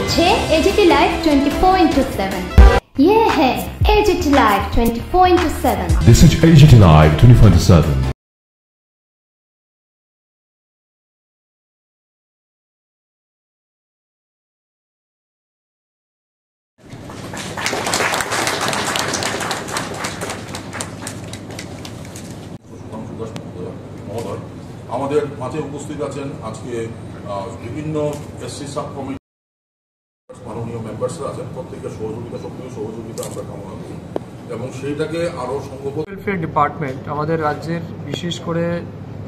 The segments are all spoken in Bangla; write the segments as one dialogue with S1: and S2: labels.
S1: করছে এজিটি লাইভ 24/7। ये है as it is live 24/7।
S2: This is AGT Live 24/7.
S3: আমাদের মাঝে উপস্থিত আছেন আজকে বিভিন্ন এসসি সাব কমিটি মাননীয় মেম্বার্সরা আছেন। প্রত্যেকের সহযোগিতা, সক্রিয় সহযোগিতা আমরা কামনা করি এবং সেইটাকে আরও সম্ভবত
S4: ওয়েলফেয়ার ডিপার্টমেন্ট আমাদের রাজ্যের বিশেষ করে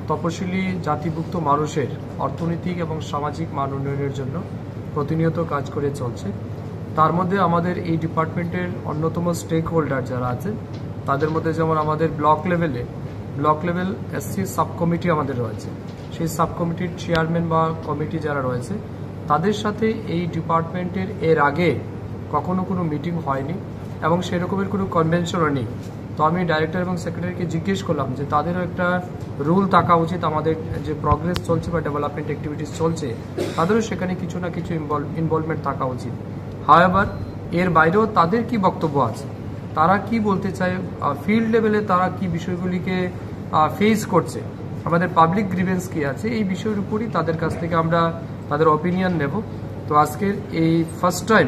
S4: তপশিলি জাতিভুক্ত মানুষের অর্থনৈতিক এবং সামাজিক মান উন্নয়নের জন্য প্রতিনিয়ত কাজ করে চলছে। তার মধ্যে আমাদের এই ডিপার্টমেন্টের অন্যতম স্টেক হোল্ডার যারা আছেন তাদের মধ্যে যেমন আমাদের block level SC sub committee আমাদের রয়েছে। সেই সাব কমিটির চেয়ারম্যান বা কমিটি যারা রয়েছে তাদের সাথে এই ডিপার্টমেন্টের এর আগে কখনো কোনো মিটিং হয়নি এবং সেরকমের কোনো কনভেনশনও নেই। তো আমি ডাইরেক্টর এবং সেক্রেটারিকে জিজ্ঞেস করলাম যে তাদেরও একটা রুল থাকা উচিত, আমাদের যে প্রগ্রেস চলছে বা ডেভেলপমেন্ট অ্যাক্টিভিটিস চলছে তাদেরও সেখানে কিছু না কিছু ইনভলভমেন্ট থাকা উচিত। হাওয়েভার এর বাইরেও তাদের কি বক্তব্য আছে, তারা কি বলতে চায়, ফিল্ড লেভেলে তারা কি বিষয়গুলিকে ফেস করছে, আমাদের পাবলিক গ্রিভেন্স কি আছে, এই বিষয়ের উপরই তাদের কাছ থেকে আমরা তাদের অপিনিয়ন নেব। তো আজকের এই ফার্স্ট টাইম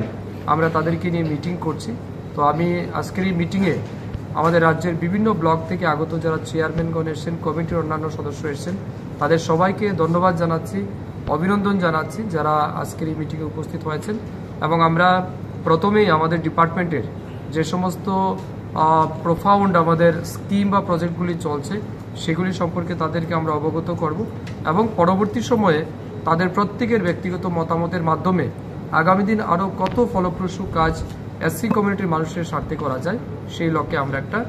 S4: আমরা তাদেরকে নিয়ে মিটিং করছি। তো আমি আজকের এই মিটিংয়ে আমাদের রাজ্যের বিভিন্ন ব্লক থেকে আগত যারা চেয়ারম্যানগণ এসেছেন, কমিটির অন্যান্য সদস্য এসেছেন, তাদের সবাইকে ধন্যবাদ জানাচ্ছি, অভিনন্দন জানাচ্ছি যারা আজকের এই মিটিংয়ে উপস্থিত হয়েছেন। এবং আমরা প্রথমেই আমাদের ডিপার্টমেন্টের যে সমস্ত প্রোফাউন্ড আমাদের স্কিম বা প্রজেক্টগুলি চলছে সেগুলি সম্পর্কে তাদেরকে আমরা অবগত করব এবং পরবর্তী সময়ে তাদের প্রত্যেকের ব্যক্তিগত মতামতের মাধ্যমে আগামী দিন আরও কত ফলপ্রসূ কাজ এসসি কমিউনিটির মানুষের স্বার্থে করা যায় সেই লক্ষ্যে আমরা একটা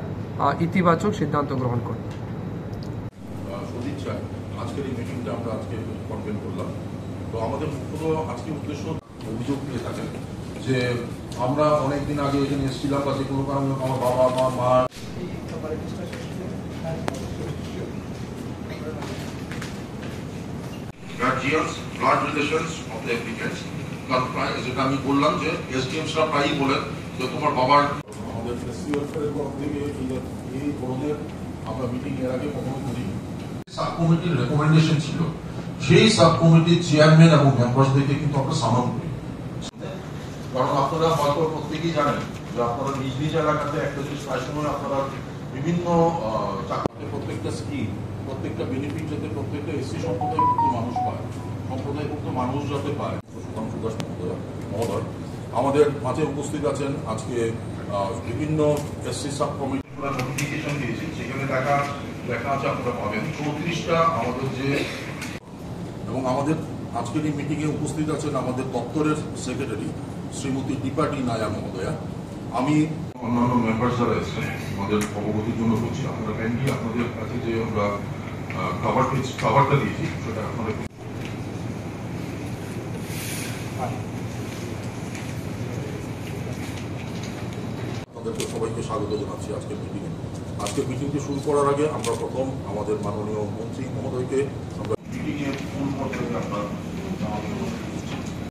S4: ইতিবাচক সিদ্ধান্ত গ্রহণ করব।
S3: সদিচ্ছায় আজকের এই মিটিংটা আমরা আজকে কনভেন করলাম। তো আমাদের মুখ্য আজকে উদ্দেশ্য অভিযোগ দিয়ে থাকেন যে আমরা অনেকদিন আগে এখানে এসেছিলাম বা যে কোনো কারণে আমার বাবা মা guardians, blood relations of the applicants, যেটা আমি বললাম যে এসডিএমসরা প্রায়ই বলেন যে তোমার বাবার আমাদের এসসি ওয়েলফেয়ারের তরফ থেকে এই ধরনের আমরা মিটিং এর আগে কখনো করি। সাব কমিটির রেকমেন্ডেশন ছিল, সেই সাব কমিটির চেয়ারম্যান এবং মেম্বারসদেরকে কিন্তু আমরা সামন করি। কারণ আপনারা হয়তো প্রত্যেকেই জানেন যে আপনারা নিজ নিজ এলাকাতে একটা জিনিস প্রায় সময় আপনারা বিভিন্ন প্রত্যেকটা স্কিম, প্রত্যেকটা বেনিফিট যাতে প্রত্যেকটা এসসি সম্প্রদায়ভুক্ত মানুষ পায়, সম্প্রদায়ভুক্ত মানুষ যাতে পায়। সুধাংশু দাস মহোদয় আমাদের মাঝে উপস্থিত আছেন আজকে বিভিন্ন এসসি সাব কমিটি নোটিফিকেশন দিয়েছি, সেখানে দেখা আছে আপনারা পাবেন 34টা আমাদের যে এবং আমাদের আজকের এই মিটিংয়ে উপস্থিত আছেন আমাদের দপ্তরের সেক্রেটারি শ্রীমতী দীপাটি নায়া মহোদয়া। আমি অন্যান্য মেম্বার যারা এসেছেন আমাদের অবগতির জন্য বলছি, আপনারা কাইন্ডলি আপনাদের কাছে যে আমরা খাবারটা দিয়েছি সেটা আপনারা আপনাদেরকে সবাইকে স্বাগত জানাচ্ছি আজকের মিটিংয়ে। আজকের মিটিংটি শুরু করার আগে আমরা প্রথম আমাদের মাননীয় মন্ত্রী মহোদয়কে আমরা